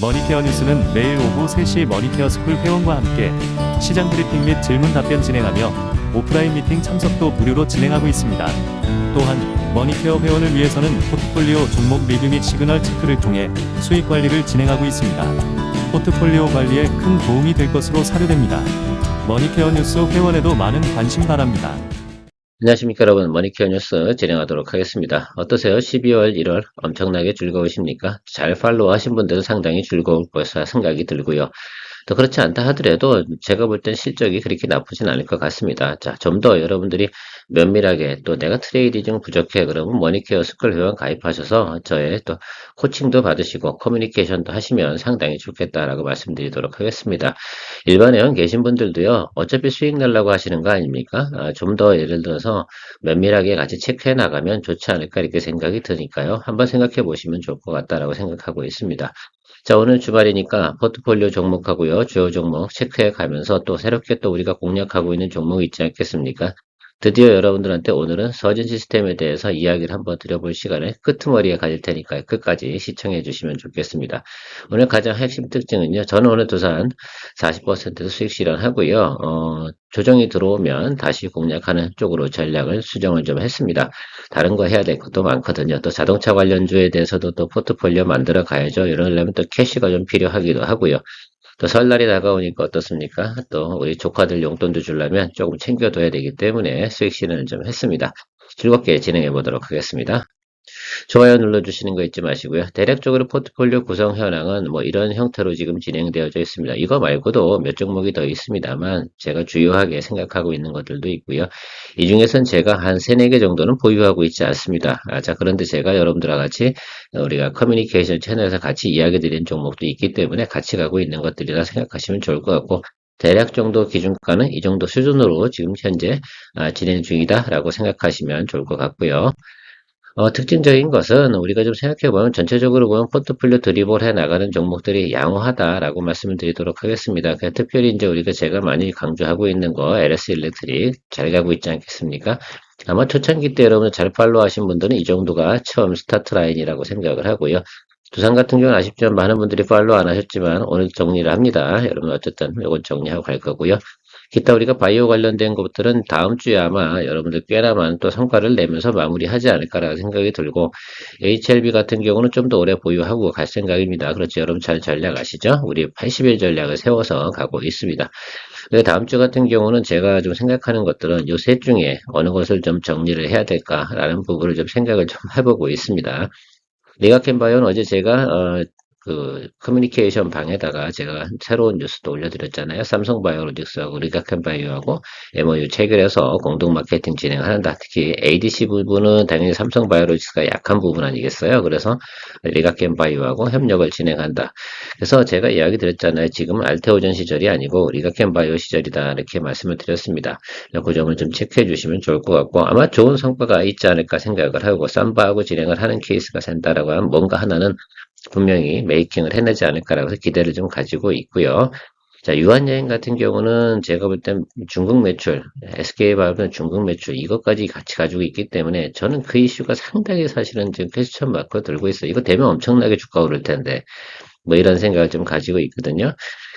머니케어 뉴스는 매일 오후 3시 머니케어 스쿨 회원과 함께 시장 브리핑 및 질문 답변 진행하며 오프라인 미팅 참석도 무료로 진행하고 있습니다. 또한 머니케어 회원을 위해서는 포트폴리오 종목 리뷰 및 시그널 체크를 통해 수익 관리를 진행하고 있습니다. 포트폴리오 관리에 큰 도움이 될 것으로 사료됩니다. 머니케어 뉴스 회원에도 많은 관심 바랍니다. 안녕하십니까 여러분, 머니케어 뉴스 진행하도록 하겠습니다. 어떠세요? 12월 1월 엄청나게 즐거우십니까? 잘 팔로우 하신 분들은 상당히 즐거울 것이라 생각이 들고요. 또 그렇지 않다 하더라도 제가 볼 땐 실적이 그렇게 나쁘진 않을 것 같습니다. 자, 좀 더 여러분들이 면밀하게, 또 내가 트레이딩 중 부족해 그러면 머니케어 스쿨 회원 가입하셔서 저의 또 코칭도 받으시고 커뮤니케이션도 하시면 상당히 좋겠다라고 말씀드리도록 하겠습니다. 일반 회원 계신 분들도요, 어차피 수익 내려고 하시는 거 아닙니까? 좀 더 예를 들어서 면밀하게 같이 체크해 나가면 좋지 않을까 이렇게 생각이 드니까요. 한번 생각해 보시면 좋을 것 같다라고 생각하고 있습니다. 자, 오늘 주말이니까 포트폴리오 종목하고요, 주요 종목 체크해 가면서 또 새롭게 또 우리가 공략하고 있는 종목이 있지 않겠습니까? 드디어 여러분들한테 오늘은 서진 시스템에 대해서 이야기를 한번 드려볼 시간을 끄트머리에 가질 테니까 끝까지 시청해 주시면 좋겠습니다. 오늘 가장 핵심 특징은요, 저는 오늘 두산 40% 수익 실현하고요, 조정이 들어오면 다시 공략하는 쪽으로 전략을 수정을 좀 했습니다. 다른 거 해야 될 것도 많거든요. 또 자동차 관련주에 대해서도 또 포트폴리오 만들어 가야죠. 이러려면 또 캐시가 좀 필요하기도 하고요. 또 설날이 다가오니까 어떻습니까? 또 우리 조카들 용돈도 주려면 조금 챙겨둬야 되기 때문에 수익 실현을 좀 했습니다. 즐겁게 진행해 보도록 하겠습니다. 좋아요 눌러주시는 거 잊지 마시고요. 대략적으로 포트폴리오 구성 현황은 뭐 이런 형태로 지금 진행되어져 있습니다. 이거 말고도 몇 종목이 더 있습니다만 제가 주요하게 생각하고 있는 것들도 있고요. 이 중에선 제가 한 3, 4개 정도는 보유하고 있지 않습니다. 자, 그런데 제가 여러분들과 같이 우리가 커뮤니케이션 채널에서 같이 이야기 드린 종목도 있기 때문에 같이 가고 있는 것들이라 생각하시면 좋을 것 같고, 대략 정도 기준가는 이 정도 수준으로 지금 현재 진행 중이다라고 생각하시면 좋을 것 같고요. 특징적인 것은 우리가 좀 생각해보면 전체적으로 보면 포트폴리오 드리블 해 나가는 종목들이 양호하다라고 말씀을 드리도록 하겠습니다. 특별히 이제 우리가 제가 많이 강조하고 있는 거 LS 일렉트릭 잘 가고 있지 않겠습니까? 아마 초창기 때 여러분 잘 팔로우 하신 분들은 이 정도가 처음 스타트 라인이라고 생각을 하고요. 두산 같은 경우는 아쉽지만 많은 분들이 팔로우 안 하셨지만 오늘 정리를 합니다. 여러분 어쨌든 이건 정리하고 갈 거고요. 기타 우리가 바이오 관련된 것들은 다음 주에 아마 여러분들 꽤나 많은 또 성과를 내면서 마무리하지 않을까라는 생각이 들고, HLB 같은 경우는 좀 더 오래 보유하고 갈 생각입니다. 그렇죠. 여러분 잘 전략 아시죠? 우리 80일 전략을 세워서 가고 있습니다. 다음 주 같은 경우는 제가 좀 생각하는 것들은 요 셋 중에 어느 것을 좀 정리를 해야 될까라는 부분을 좀 생각을 좀 해보고 있습니다. 리가캠바이오는 어제 제가 커뮤니케이션 방에다가 제가 새로운 뉴스도 올려드렸잖아요. 삼성바이오로직스하고 리가캠바이오하고 MOU 체결해서 공동 마케팅 진행한다. 특히 ADC 부분은 당연히 삼성바이오로직스가 약한 부분 아니겠어요? 그래서 리가캠바이오하고 협력을 진행한다. 그래서 제가 이야기 드렸잖아요. 지금은 알테오전 시절이 아니고 리가캠바이오 시절이다. 이렇게 말씀을 드렸습니다. 그 점을 좀 체크해 주시면 좋을 것 같고, 아마 좋은 성과가 있지 않을까 생각을 하고, 쌈바하고 진행을 하는 케이스가 된다라고 하면 뭔가 하나는 분명히 메이킹을 해내지 않을까라고 해서 기대를 좀 가지고 있고요. 자, 유한여행 같은 경우는 제가 볼 땐 중국 매출, SK바이오는 중국 매출 이것까지 같이 가지고 있기 때문에 저는 그 이슈가 상당히 사실은 지금 퀘스천 마크 들고 있어요. 이거 되면 엄청나게 주가 오를 텐데 뭐 이런 생각을 좀 가지고 있거든요.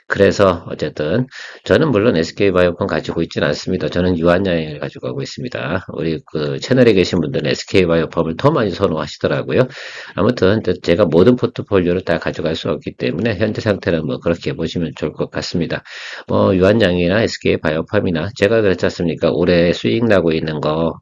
그래서 어쨌든 저는 물론 SK바이오팜 가지고 있지는 않습니다. 저는 유한양행을 가지고 가고 있습니다. 우리 그 채널에 계신 분들은 SK바이오팜을 더 많이 선호하시더라고요. 아무튼 제가 모든 포트폴리오를 다 가져갈 수 없기 때문에 현재 상태는 뭐 그렇게 보시면 좋을 것 같습니다. 뭐 유한양이나 SK바이오팜이나 제가 그렇지 않습니까? 올해 수익 나고 있는 거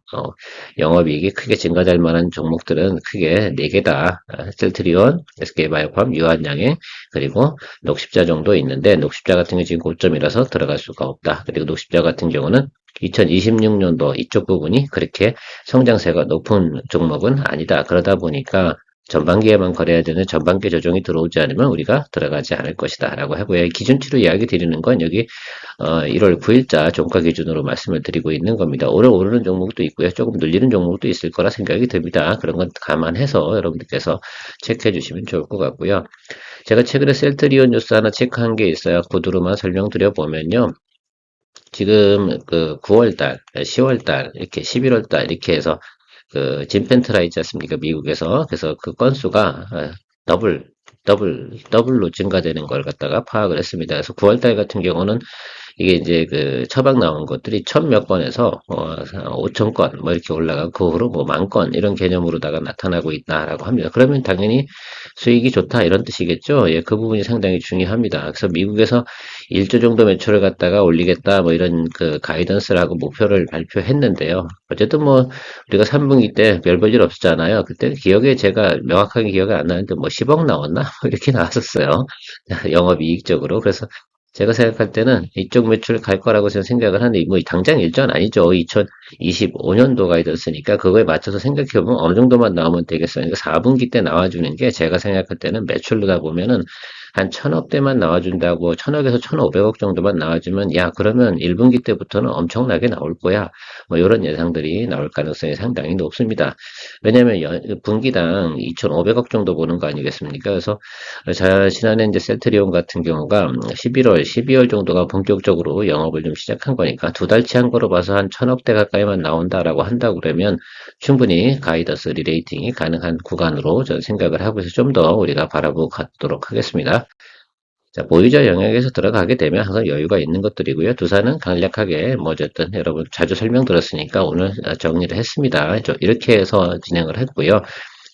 영업이익이 크게 증가될 만한 종목들은 크게 4개다. 셀트리온, SK바이오팜, 유한양행, 그리고 녹십자 정도 있는데 녹십자 같은 게 지금 고점이라서 들어갈 수가 없다. 그리고 녹십자 같은 경우는 2026년도 이쪽 부분이 그렇게 성장세가 높은 종목은 아니다. 그러다 보니까 전반기에만 거래해야 되는 전반기 조정이 들어오지 않으면 우리가 들어가지 않을 것이다 라고 하고요. 기준치로 이야기 드리는 건 여기 1월 9일자 종가 기준으로 말씀을 드리고 있는 겁니다. 오늘 오르는 종목도 있고요. 조금 눌리는 종목도 있을 거라 생각이 듭니다. 그런 건 감안해서 여러분들께서 체크해 주시면 좋을 것 같고요. 제가 최근에 셀트리온 뉴스 하나 체크한 게 있어요. 구두로만 설명드려 보면요. 지금 그 9월달, 10월달, 이렇게 11월달 이렇게 해서 그 진펜트라 있지 않습니까? 미국에서. 그래서 그 건수가 더블 더블로 증가되는 걸 갖다가 파악을 했습니다. 그래서 9월달 같은 경우는 이게 이제 그 처방 나온 것들이 1000몇 건에서 5000건 뭐 이렇게 올라가고 그 후로 뭐 10,000건 이런 개념으로다가 나타나고 있다라고 합니다. 그러면 당연히 수익이 좋다 이런 뜻이겠죠. 예, 그 부분이 상당히 중요합니다. 그래서 미국에서 1조 정도 매출을 갖다가 올리겠다 뭐 이런 그 가이던스라고 목표를 발표했는데요. 어쨌든 뭐 우리가 3분기 때 별 볼 일 없었잖아요. 그때 기억에 제가 명확하게 기억이 안 나는데 뭐 10억 나왔나? 뭐 이렇게 나왔었어요. 영업이익적으로. 그래서 제가 생각할 때는 이쪽 매출 갈 거라고 저는 생각을 하는데, 뭐, 당장 일전 아니죠. 2025년도 가이드였으니까, 그거에 맞춰서 생각해보면 어느 정도만 나오면 되겠어요. 그러니까 4분기 때 나와주는 게 제가 생각할 때는 매출로다 보면은 한 1000억대만 나와준다고, 1000억에서 1500억 정도만 나와주면, 야, 그러면 1분기 때부터는 엄청나게 나올 거야. 뭐, 이런 예상들이 나올 가능성이 상당히 높습니다. 왜냐면, 분기당 2500억 정도 보는 거 아니겠습니까? 그래서, 지난해 이제 셀트리온 같은 경우가 11월, 12월 정도가 본격적으로 영업을 좀 시작한 거니까 두 달치 한 거로 봐서 한 1000억대 가까이만 나온다라고 한다고 그러면 충분히 가이던스 리레이팅이 가능한 구간으로 저는 생각을 하고 있어서 좀 더 우리가 바라보고 가도록 하겠습니다. 자, 보유자 영역에서 들어가게 되면 항상 여유가 있는 것들이고요. 두산은 강력하게, 뭐, 어쨌든 여러분 자주 설명드렸으니까 오늘 정리를 했습니다. 이렇게 해서 진행을 했고요.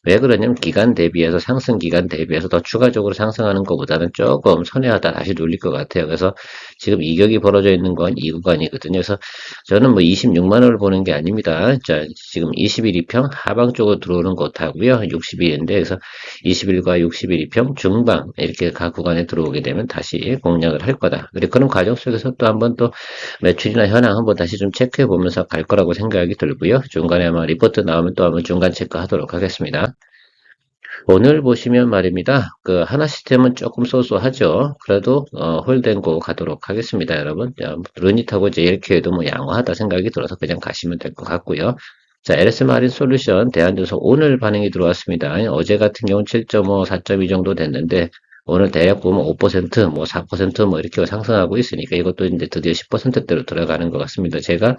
왜 그러냐면 기간 대비해서 상승 기간 대비해서 더 추가적으로 상승하는 것보다는 조금 선회하다 다시 눌릴 것 같아요. 그래서 지금 이격이 벌어져 있는 건 이 구간이거든요. 그래서 저는 뭐 26만 원을 보는 게 아닙니다. 자, 지금 21 이평 하방 쪽으로 들어오는 것하고요. 60일인데 그래서 21과 61 이평 중방 이렇게 각 구간에 들어오게 되면 다시 공략을 할 거다. 그리고 그런 과정 속에서 또 한번 또 매출이나 현황 한번 다시 좀 체크해 보면서 갈 거라고 생각이 들고요. 중간에 아마 리포트 나오면 또 한번 중간 체크하도록 하겠습니다. 오늘 보시면 말입니다. 그 하나 시스템은 조금 쏘쏘하죠. 그래도 홀den고 가도록 하겠습니다, 여러분. 루닛하고 JLK도 뭐 양호하다 생각이 들어서 그냥 가시면 될 것 같고요. 자, LS 마린 솔루션 대한전선 오늘 반응이 들어왔습니다. 어제 같은 경우는 7.5, 4.2 정도 됐는데 오늘 대략 보면 5%, 뭐 4%뭐 이렇게 상승하고 있으니까 이것도 이제 드디어 10%대로 들어가는 것 같습니다. 제가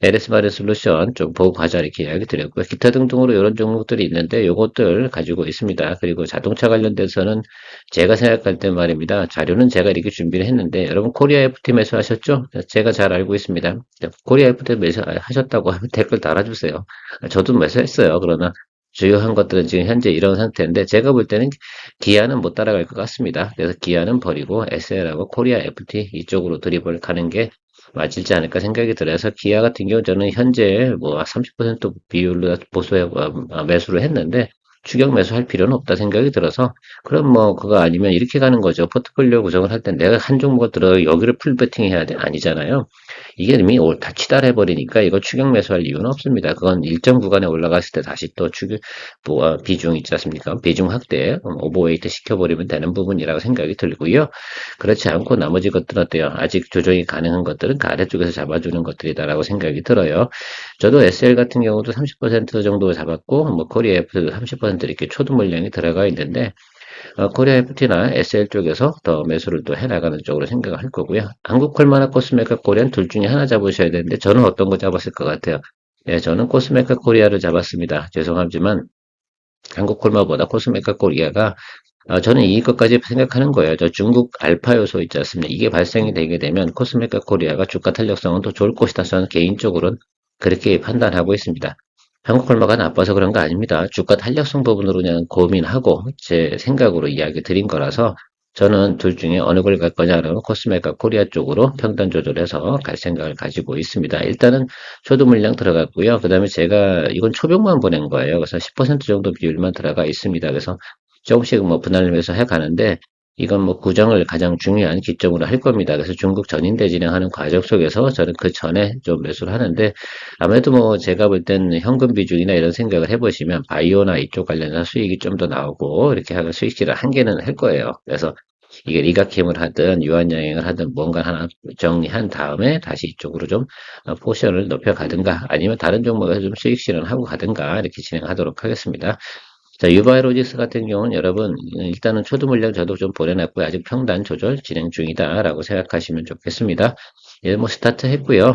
LS마린 솔루션 좀 보고 가자 이렇게 이야기 드렸고요. 기타 등등으로 이런 종목들이 있는데 요것들 가지고 있습니다. 그리고 자동차 관련돼서는 제가 생각할 때 말입니다. 자료는 제가 이렇게 준비를 했는데 여러분 코리아 FT 매수하셨죠? 제가 잘 알고 있습니다. 코리아 FT 매수하셨다고 하면 댓글 달아주세요. 저도 매수했어요. 그러나 주요한 것들은 지금 현재 이런 상태인데 제가 볼 때는 기아는 못 따라갈 것 같습니다. 그래서 기아는 버리고 SL하고 코리아 FT 이쪽으로 드립을 가는 게 맞을지 않을까 생각이 들어서 기아 같은 경우 저는 현재 뭐 30% 비율로 보수해 매수를 했는데 추격 매수할 필요는 없다 생각이 들어서 그럼 뭐 그거 아니면 이렇게 가는 거죠. 포트폴리오 구성을 할 때 내가 한 종목을 들어 여기를 풀 배팅 해야 돼 아니잖아요. 이게 이미 다 치달해 버리니까 이거 추격 매수할 이유는 없습니다. 그건 일정 구간에 올라갔을 때 다시 또 추격 뭐 비중 있지 않습니까? 비중 확대 오버웨이트 시켜버리면 되는 부분이라고 생각이 들고요. 그렇지 않고 나머지 것들은 어때요? 아직 조정이 가능한 것들은 그 아래쪽에서 잡아주는 것들이다라고 생각이 들어요. 저도 SL 같은 경우도 30% 정도 잡았고, 뭐 코리아 F도 30% 이렇게 초도 물량이 들어가 있는데, 코리아 FT나 SL 쪽에서 더 매수를 또 해나가는 쪽으로 생각을 할 거고요. 한국콜마나 코스메카 코리안 둘 중에 하나 잡으셔야 되는데, 저는 어떤 거 잡았을 것 같아요? 예, 저는 코스메카 코리아를 잡았습니다. 죄송하지만, 한국콜마보다 코스메카 코리아가 저는 이 것까지 생각하는 거예요. 저 중국 알파 요소 있지 않습니까? 이게 발생이 되게 되면 코스메카 코리아가 주가 탄력성은 더 좋을 것이다. 저는 개인적으로는 그렇게 판단하고 있습니다. 한국 콜마가 나빠서 그런 거 아닙니다. 주가 탄력성 부분으로 그냥 고민하고 제 생각으로 이야기 드린 거라서 저는 둘 중에 어느 걸 갈 거냐라면 코스메카 코리아 쪽으로 평단 조절해서 갈 생각을 가지고 있습니다. 일단은 초도 물량 들어갔고요. 그 다음에 제가 이건 초봉만 보낸 거예요. 그래서 10% 정도 비율만 들어가 있습니다. 그래서 조금씩 뭐 분할해서 해가는데 이건 뭐 구정을 가장 중요한 기점으로 할 겁니다. 그래서 중국 전인대 진행하는 과정 속에서 저는 그 전에 좀 매수를 하는데 아무래도 뭐 제가 볼 때는 현금 비중이나 이런 생각을 해보시면 바이오나 이쪽 관련해서 수익이 좀 더 나오고 이렇게 하는 수익실을 한 개는 할 거예요. 그래서 이게 리가캠을 하든 유한양행을 하든 뭔가 하나 정리한 다음에 다시 이쪽으로 좀 포션을 높여 가든가 아니면 다른 종목에서 좀 수익 실현하고 가든가 이렇게 진행하도록 하겠습니다. 자, 유바이로직스 같은 경우는 여러분, 일단은 초도 물량 저도 좀 보내놨고요. 아직 평단 조절 진행 중이다라고 생각하시면 좋겠습니다. 예, 뭐, 스타트 했고요.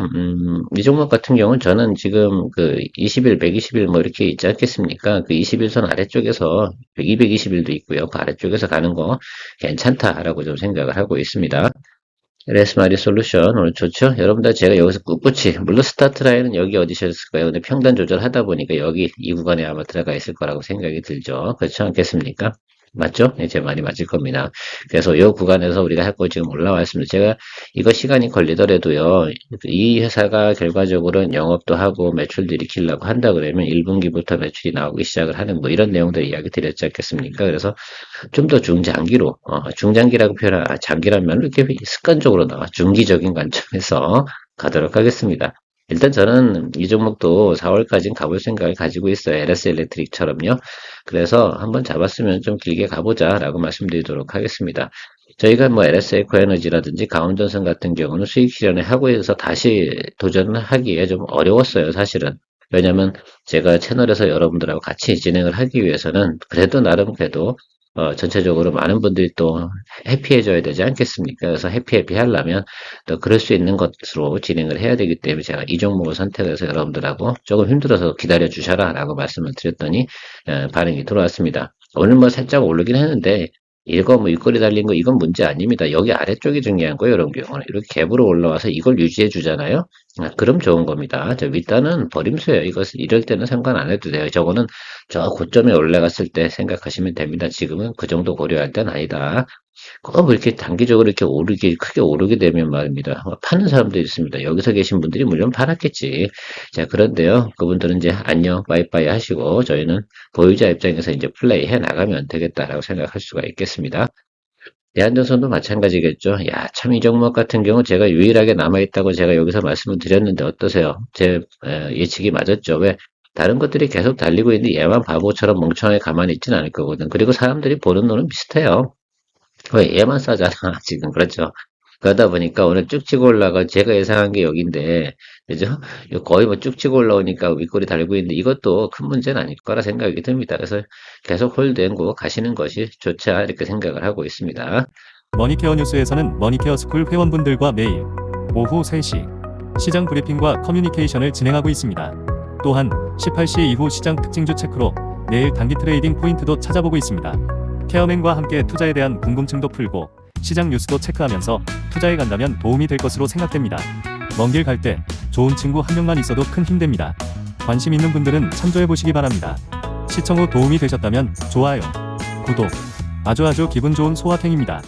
이 종목 같은 경우는 저는 지금 그 20일, 120일 뭐 이렇게 있지 않겠습니까? 그 21선 아래쪽에서 220일도 있고요. 그 아래쪽에서 가는 거 괜찮다라고 좀 생각을 하고 있습니다. 레스마리 솔루션 오늘 좋죠? 여러분들 제가 여기서 꿋꿋이 물론 스타트 라인은 여기 어디셨을 거예요. 근데 평단 조절하다 보니까 여기 이 구간에 아마 들어가 있을 거라고 생각이 들죠. 그렇지 않겠습니까? 맞죠? 네, 제 말이 맞을 겁니다. 그래서 이 구간에서 우리가 했고 지금 올라와 있습니다. 제가 이거 시간이 걸리더라도요. 이 회사가 결과적으로는 영업도 하고 매출도 일으키려고 한다 그러면 1분기부터 매출이 나오기 시작을 하는 뭐 이런 내용들 이야기 드렸지 않겠습니까? 그래서 좀 더 중장기로, 중장기라고 장기라면 이렇게 습관적으로 나와 중기적인 관점에서 가도록 하겠습니다. 일단 저는 이 종목도 4월까지는 가볼 생각을 가지고 있어요. LS 일렉트릭처럼요. 그래서 한번 잡았으면 좀 길게 가보자라고 말씀드리도록 하겠습니다. 저희가 뭐 LS 에코에너지라든지 강원전선 같은 경우는 수익 실현을 하고 해서 다시 도전을 하기에 좀 어려웠어요, 사실은. 왜냐면 제가 채널에서 여러분들하고 같이 진행을 하기 위해서는 그래도 나름 그래도 전체적으로 많은 분들이 또 해피해져야 되지 않겠습니까? 그래서 해피 하려면 또 그럴 수 있는 것으로 진행을 해야 되기 때문에 제가 이 종목을 선택해서 여러분들하고 조금 힘들어서 기다려 주셔라 라고 말씀을 드렸더니 반응이 들어왔습니다. 오늘 뭐 살짝 오르긴 했는데 이거 뭐 윗꼬리 달린 거 이건 문제 아닙니다. 여기 아래쪽이 중요한 거예요. 이런 경우는 이렇게 갭으로 올라와서 이걸 유지해 주잖아요. 그럼 좋은 겁니다. 저 윗단은 버림수예요. 이것을 이럴 때는 상관 안 해도 돼요. 저거는 저 고점에 올라갔을 때 생각하시면 됩니다. 지금은 그 정도 고려할 땐 아니다. 꼭 그렇게 단기적으로 이렇게 오르게, 크게 오르게 되면 말입니다. 파는 사람도 있습니다. 여기서 계신 분들이 물론 팔았겠지. 자, 그런데요. 그분들은 이제 안녕, 빠이빠이 하시고 저희는 보유자 입장에서 이제 플레이 해 나가면 되겠다라고 생각할 수가 있겠습니다. 대한전선도 마찬가지겠죠. 야, 참 이 종목 같은 경우 제가 유일하게 남아있다고 제가 여기서 말씀을 드렸는데 어떠세요? 제 예측이 맞았죠. 왜? 다른 것들이 계속 달리고 있는데 얘만 바보처럼 멍청하게 가만히 있지는 않을 거거든. 그리고 사람들이 보는 눈은 비슷해요. 왜 얘만 싸잖아, 지금. 그렇죠. 그러다 보니까 오늘 쭉 치고 올라가 제가 예상한 게 여기인데, 그죠? 이거 거의 뭐 쭉 치고 올라오니까 윗골이 달고 있는데 이것도 큰 문제는 아닐 거라 생각이 듭니다. 그래서 계속 홀드앤고 가시는 것이 좋다, 이렇게 생각을 하고 있습니다. 머니케어 뉴스에서는 머니케어 스쿨 회원분들과 매일 오후 3시 시장 브리핑과 커뮤니케이션을 진행하고 있습니다. 또한 18시 이후 시장 특징주 체크로 내일 단기 트레이딩 포인트도 찾아보고 있습니다. 케어맨과 함께 투자에 대한 궁금증도 풀고 시장 뉴스도 체크하면서 투자에 간다면 도움이 될 것으로 생각됩니다. 먼 길 갈 때 좋은 친구 한 명만 있어도 큰 힘 됩니다. 관심 있는 분들은 참조해 보시기 바랍니다. 시청 후 도움이 되셨다면 좋아요, 구독, 아주 기분 좋은 소확행입니다.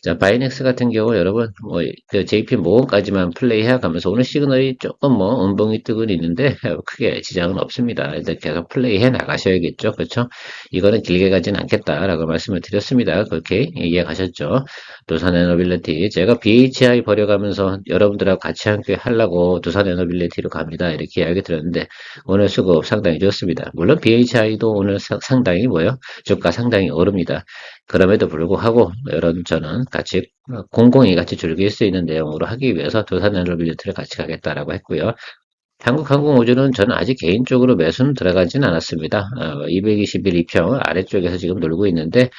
자, 바이넥스 같은 경우 여러분, 뭐, 그 JP 모금까지만 플레이해 가면서 오늘 시그널이 조금 뭐, 음봉이 뜨고 있는데, 크게 지장은 없습니다. 일단 계속 플레이해 나가셔야겠죠. 그렇죠? 이거는 길게 가진 않겠다라고 말씀을 드렸습니다. 그렇게 이해 가셨죠? 두산에너빌리티. 제가 BHI 버려가면서 여러분들하고 같이 함께 하려고 두산에너빌리티로 갑니다. 이렇게 이야기 드렸는데, 오늘 수급 상당히 좋습니다. 물론 BHI도 오늘 상당히 뭐요? 주가 상당히 오릅니다. 그럼에도 불구하고 여러분 저는 같이 공공이 같이 즐길 수 있는 내용으로 하기 위해서 두산에너빌리티를 같이 가겠다라고 했고요. 한국항공우주는 저는 아직 개인적으로 매수는 들어가진 않았습니다. 221 이평 아래쪽에서 지금 놀고 있는데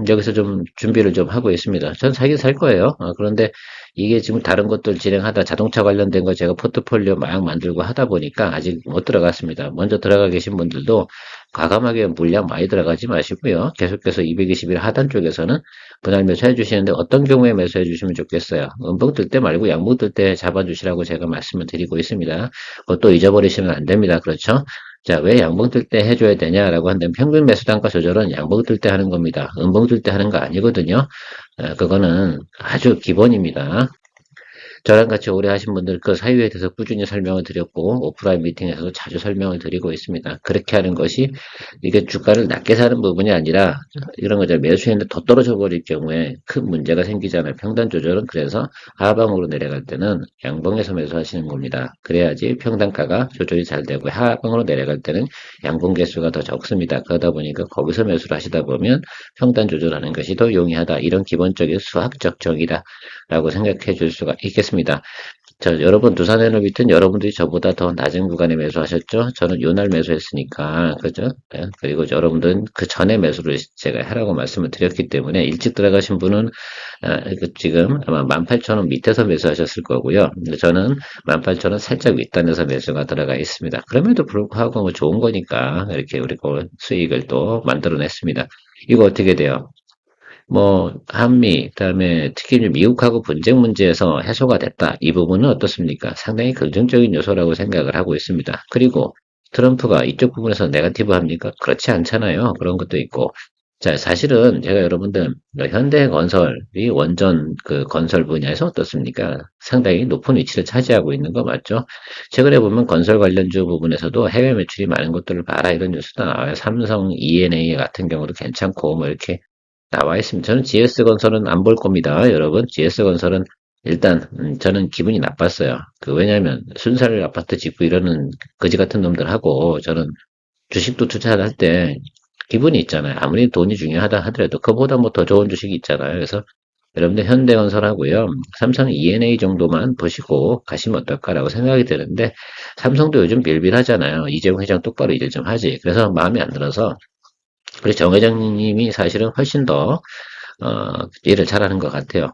여기서 좀 준비를 좀 하고 있습니다. 전 사긴 살 거예요. 그런데 이게 지금 다른 것들 진행하다 자동차 관련된 거 제가 포트폴리오 막 만들고 하다 보니까 아직 못 들어갔습니다. 먼저 들어가 계신 분들도 과감하게 물량 많이 들어가지 마시고요. 계속해서 221 하단 쪽에서는 분할 매수해 주시는데 어떤 경우에 매수해 주시면 좋겠어요. 음봉 뜰 때 말고 양봉 뜰 때 잡아주시라고 제가 말씀을 드리고 있습니다. 그것도 잊어버리시면 안 됩니다. 그렇죠? 자, 왜 양봉 뜰 때 해줘야 되냐라고 한다면 평균 매수 단가 조절은 양봉 뜰 때 하는 겁니다. 음봉 뜰 때 하는 거 아니거든요. 그거는 아주 기본입니다. 저랑 같이 오래 하신 분들 그 사유에 대해서 꾸준히 설명을 드렸고 오프라인 미팅에서도 자주 설명을 드리고 있습니다. 그렇게 하는 것이 이게 주가를 낮게 사는 부분이 아니라 이런 거죠. 매수했는데 더 떨어져 버릴 경우에 큰 문제가 생기잖아요. 평단 조절은 그래서 하방으로 내려갈 때는 양봉에서 매수하시는 겁니다. 그래야지 평단가가 조절이 잘 되고 하방으로 내려갈 때는 양봉 개수가 더 적습니다. 그러다 보니까 거기서 매수를 하시다 보면 평단 조절하는 것이 더 용이하다. 이런 기본적인 수학적 정의다. 라고 생각해 줄 수가 있겠습니다. 여러분 두산에너비든 여러분들이 저보다 더 낮은 구간에 매수하셨죠? 저는 요날 매수했으니까, 그죠? 예, 그리고 여러분들은 그 전에 매수를 제가 하라고 말씀을 드렸기 때문에 일찍 들어가신 분은 지금 아마 18,000원 밑에서 매수하셨을 거고요. 근데 저는 18,000원 살짝 윗단에서 매수가 들어가 있습니다. 그럼에도 불구하고 뭐 좋은 거니까 이렇게 우리 수익을 또 만들어냈습니다. 이거 어떻게 돼요? 뭐 한미 그다음에 특히 이제 미국하고 분쟁 문제에서 해소가 됐다. 이 부분은 어떻습니까? 상당히 긍정적인 요소라고 생각을 하고 있습니다. 그리고 트럼프가 이쪽 부분에서 네거티브 합니까? 그렇지 않잖아요. 그런 것도 있고. 자, 사실은 제가 여러분들 현대건설이 원전 그 건설 분야에서 어떻습니까? 상당히 높은 위치를 차지하고 있는 거 맞죠? 최근에 보면 건설 관련주 부분에서도 해외 매출이 많은 것들을 봐라 이런 뉴스도 나와요. 삼성 E&A 같은 경우도 괜찮고 뭐 이렇게 나와 있습니다. 저는 GS건설은 안 볼 겁니다. 여러분, GS건설은 일단 저는 기분이 나빴어요. 왜냐하면 순살 아파트 짓고 이러는 거지 같은 놈들하고 저는 주식도 투자를 할 때 기분이 있잖아요. 아무리 돈이 중요하다 하더라도 그보다 뭐 더 좋은 주식이 있잖아요. 그래서 여러분들 현대건설하고요. 삼성 E&A 정도만 보시고 가시면 어떨까라고 생각이 드는데 삼성도 요즘 빌빌하잖아요. 이재용 회장 똑바로 일 좀 하지. 그래서 마음에 안 들어서 우리 정 회장님이 사실은 훨씬 더 일을 잘하는 것 같아요.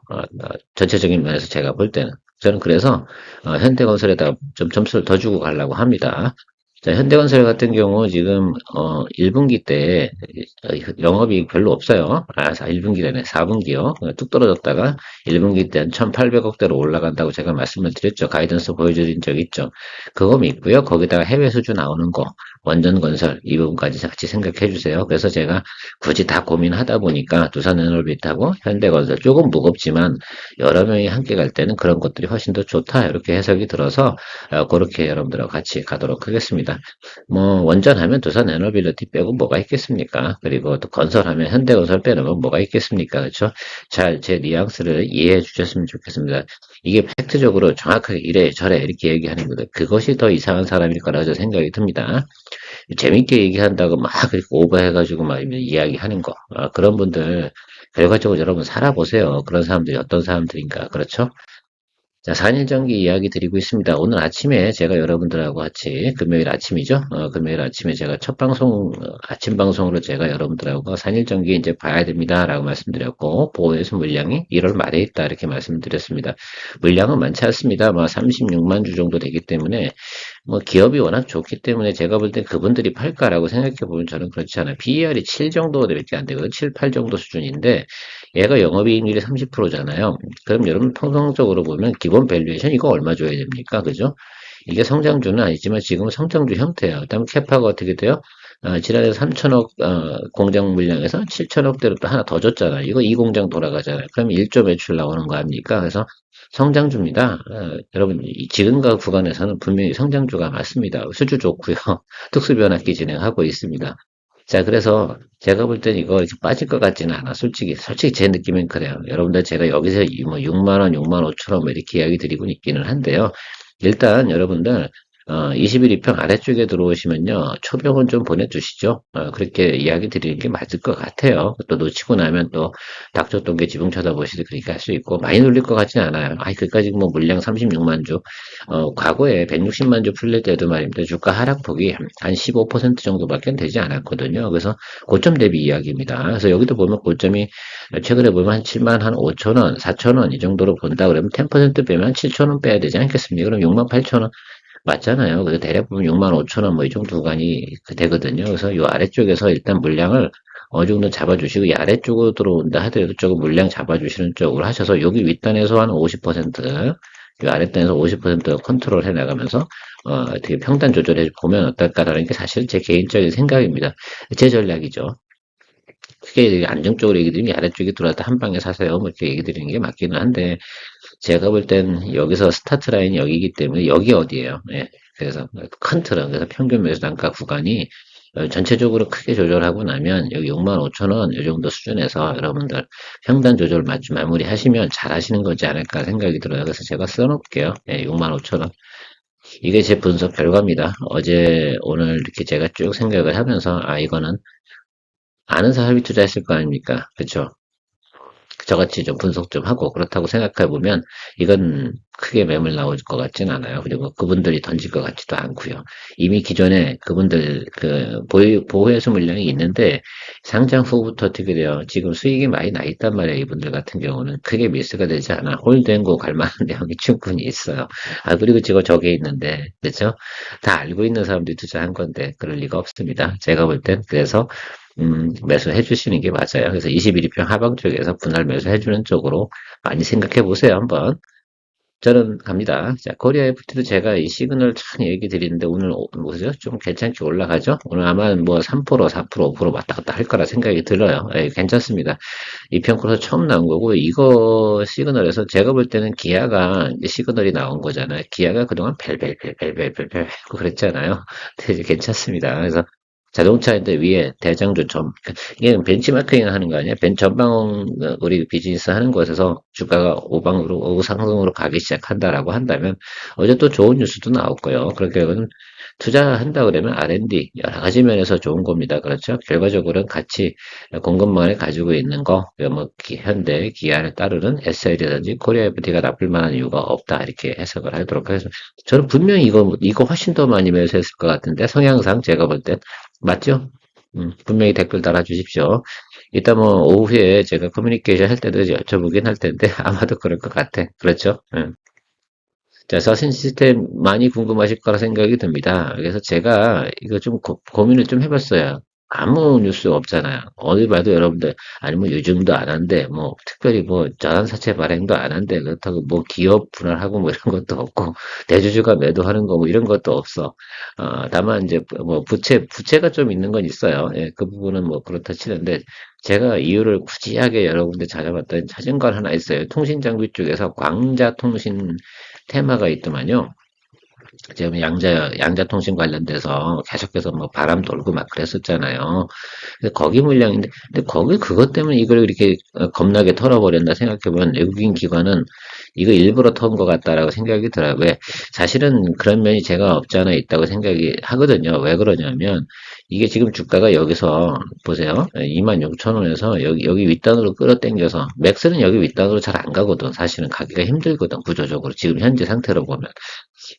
전체적인 면에서 제가 볼 때는. 저는 그래서 현대건설에다 좀 점수를 더 주고 가려고 합니다. 자, 현대건설 같은 경우 지금 1분기 때 영업이익 별로 없어요. 1분기래네. 4분기요. 뚝 떨어졌다가 1분기 때 한 1,800억대로 올라간다고 제가 말씀을 드렸죠. 가이던스 보여드린 적 있죠. 그거 믿고요. 거기다가 해외 수주 나오는 거, 원전 건설 이 부분까지 같이 생각해 주세요. 그래서 제가 굳이 다 고민하다 보니까 두산에너비하고 현대건설 조금 무겁지만 여러 명이 함께 갈 때는 그런 것들이 훨씬 더 좋다. 이렇게 해석이 들어서 그렇게 여러분들하고 같이 가도록 하겠습니다. 뭐 원전하면 두산 에너빌리티 빼고 뭐가 있겠습니까? 그리고 또 건설하면 현대건설 빼놓으면 뭐가 있겠습니까? 그렇죠? 잘 제 뉘앙스를 이해해 주셨으면 좋겠습니다. 이게 팩트적으로 정확하게 이래 저래 이렇게 얘기하는 거다. 그것이 더 이상한 사람일 거라고 저 생각이 듭니다. 재밌게 얘기한다고 막 그렇게 오버해가지고 막 이야기하는 거 그런 분들 결과적으로 여러분 살아보세요. 그런 사람들이 어떤 사람들인가 그렇죠? 자, 4일 전기 이야기 드리고 있습니다. 오늘 아침에 제가 여러분들하고 같이, 금요일 아침이죠? 금요일 아침에 제가 첫 방송, 아침 방송으로 제가 여러분들하고 4일 전기 이제 봐야 됩니다. 라고 말씀드렸고, 보호해서 물량이 1월 말에 있다. 이렇게 말씀드렸습니다. 물량은 많지 않습니다. 뭐 36만 주 정도 되기 때문에, 뭐 기업이 워낙 좋기 때문에 제가 볼 땐 그분들이 팔까라고 생각해 보면 저는 그렇지 않아요. PER이 7 정도밖에 안 되거든요. 7, 8 정도 수준인데, 얘가 영업이익률이 30%잖아요. 그럼 여러분 통상적으로 보면 기본 밸류에이션 이거 얼마 줘야 됩니까? 그죠? 이게 성장주는 아니지만 지금은 성장주 형태예요. 그다음에 캐파가 어떻게 돼요? 지난해 3천억 공장 물량에서 7천억대로 또 하나 더 줬잖아요. 이거 이 공장 돌아가잖아요. 그럼 1조 매출 나오는 거 아닙니까? 그래서 성장주입니다. 여러분 지금과 구간에서는 분명히 성장주가 맞습니다. 수주 좋고요. 특수변압기 진행하고 있습니다. 자, 그래서 제가 볼 땐 이거 이렇게 빠질 것 같지는 않아. 솔직히 제 느낌은 그래요. 여러분들 제가 여기서 뭐 6만 원, 6만 5천 원 이렇게 이야기 드리고 있기는 한데요. 일단 여러분들 21 이평 아래쪽에 들어오시면요. 초병은 좀 보내주시죠. 그렇게 이야기 드리는 게 맞을 것 같아요. 또 놓치고 나면 또 닥쳤던 게 지붕 쳐다보시듯 그렇게 할 수 있고 많이 눌릴 것 같지는 않아요. 그까지 뭐 물량 36만 주. 과거에 160만 주 풀릴 때도 말입니다. 주가 하락폭이 한 15% 정도밖에 되지 않았거든요. 그래서 고점 대비 이야기입니다. 그래서 여기도 보면 고점이 최근에 보면 한 7만 한 5천 원, 4천 원 이 정도로 본다 그러면 10% 빼면 한 7천 원 빼야 되지 않겠습니까? 그럼 6만 8천 원 맞잖아요. 그래서 대략 보면 6만 5천 원 뭐 이 정도 구간이 되거든요. 그래서 이 아래쪽에서 일단 물량을 어느 정도 잡아주시고 이 아래쪽으로 들어온다 하더라도 조금 물량 잡아주시는 쪽으로 하셔서 여기 윗단에서 한 50%, 이 아랫단에서 50% 컨트롤 해 나가면서 어떻게 평단 조절해 보면 어떨까라는 게 사실 제 개인적인 생각입니다. 제 전략이죠. 크게 안정적으로 얘기 드리면 아래쪽에 들어왔다 한 방에 사세요. 뭐 이렇게 얘기 드리는 게 맞기는 한데 제가 볼 땐 여기서 스타트 라인이 여기이기 때문에 여기 어디예요? 예. 그래서 큰 틀은 그래서 평균 매수 단가 구간이 전체적으로 크게 조절하고 나면 여기 6만 5천 원 이 정도 수준에서 여러분들 평단 조절 마무리 하시면 잘 하시는 거지 않을까 생각이 들어요. 그래서 제가 써놓을게요. 예, 6만 5천 원. 이게 제 분석 결과입니다. 어제 오늘 이렇게 제가 쭉 생각을 하면서 이거는 아는 사람이 투자했을 거 아닙니까? 그쵸? 저같이 좀 분석 좀 하고 그렇다고 생각해 보면 이건 크게 매물 나올 것 같진 않아요. 그리고 그분들이 던질 것 같지도 않고요. 이미 기존에 그분들 그 보호해수 물량이 있는데 상장 후부터 어떻게 돼요? 지금 수익이 많이 나 있단 말이에요. 이분들 같은 경우는 크게 미스가 되지 않아. 홀드앤고 갈 만한 내용이 충분히 있어요. 아, 그리고 지금 저게 있는데, 그렇죠? 다 알고 있는 사람들이 투자한 건데 그럴 리가 없습니다. 제가 볼 땐 그래서 매수해 주시는 게 맞아요. 그래서 21이평 하방 쪽에서 분할 매수해 주는 쪽으로 많이 생각해 보세요, 한번. 저는 갑니다. 자, 코리아 FT도 제가 이 시그널 참 얘기 드리는데 오늘 뭐죠? 좀 괜찮게 올라가죠? 오늘 아마 뭐 3%, 4%, 5% 왔다 갔다 할 거라 생각이 들어요. 예, 괜찮습니다. 이평크로서 처음 나온 거고 이거 시그널에서 제가 볼 때는 기아가 이제 시그널이 나온 거잖아요. 기아가 그동안 벨벨벨벨벨벨벨 하고 그랬잖아요. 근데 이제 괜찮습니다. 그래서 자동차인데 위에 대장주점 이게 벤치마킹 하는 거 아니야? 전방 우리 비즈니스 하는 곳에서 주가가 오방으로 오상승으로 가기 시작한다라고 한다면 어제 또 좋은 뉴스도 나왔고요. 그렇게 투자한다 그러면 R&D 여러 가지 면에서 좋은 겁니다. 그렇죠? 결과적으로는 같이 공급망을 가지고 있는 거, 뭐 현대, 기아를 따르는 SL이라든지 코리아 FT가 나쁠 만한 이유가 없다 이렇게 해석을 하도록 하겠습니다. 저는 분명히 이거 훨씬 더 많이 매수했을 것 같은데 성향상 제가 볼 땐 맞죠? 분명히 댓글 달아주십시오. 이따 뭐 오후에 제가 커뮤니케이션 할 때도 여쭤보긴 할 텐데 아마도 그럴 것 같아. 그렇죠? 응. 자, 서신 시스템 많이 궁금하실 거라 생각이 듭니다. 그래서 제가 이거 좀 고민을 좀 해봤어요. 아무 뉴스 없잖아요. 어디 봐도 여러분들, 아니 뭐 요즘도 안 한대, 뭐 특별히 뭐 자산사채 발행도 안 한대, 그렇다고 뭐 기업 분할하고 뭐 이런 것도 없고, 대주주가 매도하는 거 뭐 이런 것도 없어. 다만 이제 뭐 부채가 좀 있는 건 있어요. 예, 그 부분은 뭐 그렇다 치는데, 제가 이유를 구지하게 여러 군데 찾아봤더니 찾은 건 하나 있어요. 통신장비 쪽에서 광자통신 테마가 있더만요. 지금 양자통신 관련돼서 계속해서 뭐 바람 돌고 막 그랬었잖아요. 근데 거기 물량인데, 근데 거기 그것 때문에 이걸 이렇게 겁나게 털어버렸나 생각해보면 외국인 기관은 이거 일부러 턴 것 같다라고 생각이 들어요. 왜? 사실은 그런 면이 제가 없지 않아 있다고 생각이 하거든요. 왜 그러냐면 이게 지금 주가가 여기서 보세요. 26,000원에서 여기 윗단으로 끌어당겨서 맥스는 여기 윗단으로 잘 안 가거든. 사실은 가기가 힘들거든. 구조적으로 지금 현재 상태로 보면.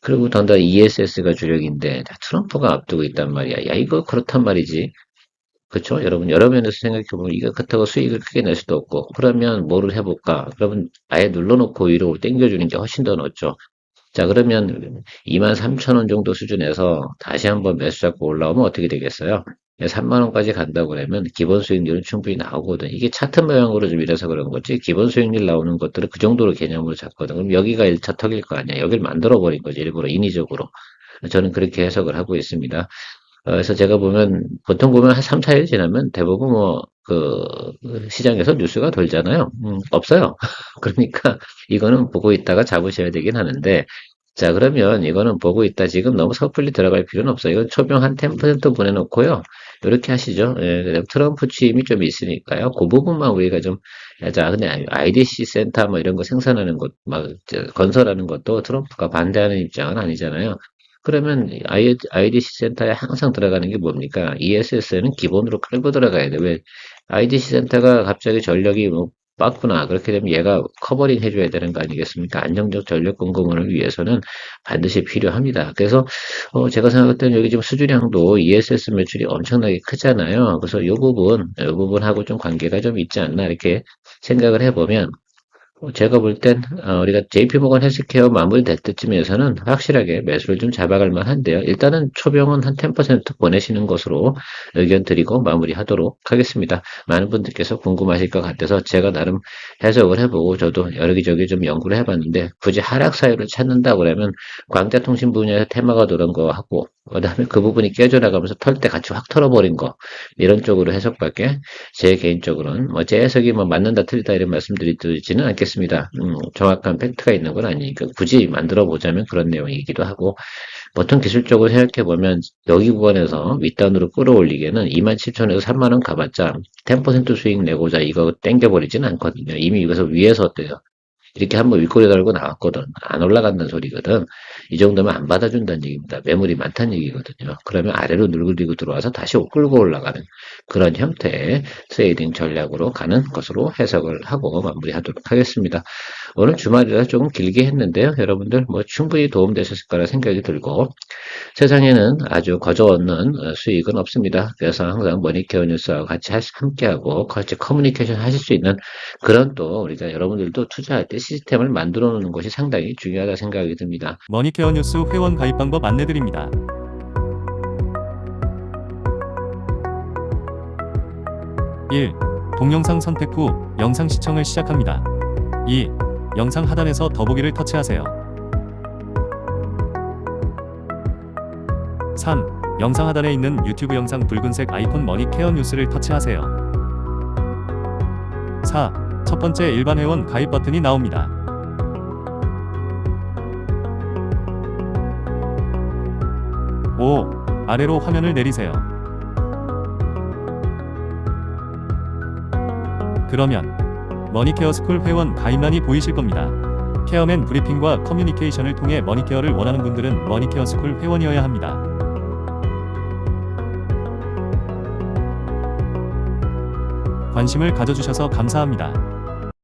그리고 더군다나 ESS가 주력인데 트럼프가 앞두고 있단 말이야. 야 이거 그렇단 말이지. 그쵸? 여러분 여러 면에서 생각해보면 이거 그렇다고 수익을 크게 낼 수도 없고 그러면 뭐를 해볼까? 그러면 아예 눌러놓고 위로 당겨주는 게 훨씬 더 낫죠. 자 그러면 23,000원 정도 수준에서 다시 한번 매수 잡고 올라오면 어떻게 되겠어요? 3만 원까지 간다고 그러면 기본 수익률은 충분히 나오거든. 이게 차트 모양으로 좀 이래서 그런 거지. 기본 수익률 나오는 것들은 그 정도로 개념으로 잡거든. 그럼 여기가 1차 턱일 거 아니야. 여기를 만들어 버린 거지. 일부러 인위적으로. 저는 그렇게 해석을 하고 있습니다. 그래서 제가 보면 보통 보면 한 3, 4일 지나면 대부분 뭐 그 시장에서 뉴스가 돌잖아요. 없어요. 그러니까 이거는 보고 있다가 잡으셔야 되긴 하는데 자 그러면 이거는 보고 있다 지금 너무 섣불리 들어갈 필요는 없어요. 이건 초병 한 10% 보내놓고요. 이렇게 하시죠. 예, 트럼프 취임이 좀 있으니까요. 그 부분만 우리가 좀 자 근데 IDC 센터 뭐 이런 거 생산하는 것 막 건설하는 것도 트럼프가 반대하는 입장은 아니잖아요. 그러면 IDC 센터에 항상 들어가는 게 뭡니까? ESS는 기본으로 끌고 들어가야 돼. 왜? IDC 센터가 갑자기 전력이 뭐 빠꾸나 그렇게 되면 얘가 커버링 해줘야 되는 거 아니겠습니까? 안정적 전력 공급을 위해서는 반드시 필요합니다. 그래서 제가 생각할 때는 여기 지금 수주량도 ESS 매출이 엄청나게 크잖아요. 그래서 이 부분하고 좀 관계가 좀 있지 않나 이렇게 생각을 해보면 제가 볼 땐 우리가 JP모건 헬스케어 마무리될 때쯤에서는 확실하게 매수를 좀 잡아갈 만한데요. 일단은 초병은 한 10% 보내시는 것으로 의견 드리고 마무리하도록 하겠습니다. 많은 분들께서 궁금하실 것 같아서 제가 나름 해석을 해보고 저도 여기저기 좀 연구를 해봤는데 굳이 하락 사유를 찾는다 그러면 광자통신 분야에서 테마가 도는 거 하고 그다음에 그 부분이 깨져나가면서 털 때 같이 확 털어버린 거 이런 쪽으로 해석밖에 제 개인적으로는 뭐 제 해석이 뭐 맞는다 틀리다 이런 말씀드리지는 않겠습니다. 정확한 팩트가 있는 건 아니니까 굳이 만들어 보자면 그런 내용이기도 하고 보통 기술적으로 생각해 보면 여기 구간에서 윗단으로 끌어올리기에는 27,000원에서 3만 원 가봤자 10% 수익 내고자 이거 땡겨버리진 않거든요. 이미 여기서 위에서 어때요? 이렇게 한번 윗꼬리 달고 나왔거든. 안 올라간다는 소리거든. 이 정도면 안 받아준다는 얘기입니다. 매물이 많다는 얘기거든요. 그러면 아래로 눌리고 들어와서 다시 끌고 올라가는 그런 형태의 트레이딩 전략으로 가는 것으로 해석을 하고 마무리하도록 하겠습니다. 오늘 주말이라 조금 길게 했는데요. 여러분들 뭐 충분히 도움되셨을 거라 생각이 들고 세상에는 아주 거저없는 수익은 없습니다. 그래서 항상 머니케어 뉴스와 같이 함께하고 같이 커뮤니케이션 하실 수 있는 그런 또 우리가 여러분들도 투자할 때 시스템을 만들어 놓는 것이 상당히 중요하다 생각이 듭니다. 머니케어 뉴스 회원 가입 방법 안내드립니다. 1. 동영상 선택 후 영상 시청을 시작합니다. 2. 영상 하단에서 더보기를 터치하세요. 3. 영상 하단에 있는 유튜브 영상 붉은색 아이콘 머니케어 뉴스를 터치하세요. 4. 첫 번째 일반 회원 가입 버튼이 나옵니다. 5. 아래로 화면을 내리세요. 그러면 머니케어 스쿨 회원 가입란이 보이실 겁니다. 케어맨 브리핑과 커뮤니케이션을 통해 머니케어를 원하는 분들은 머니케어 스쿨 회원이어야 합니다. 관심을 가져주셔서 감사합니다.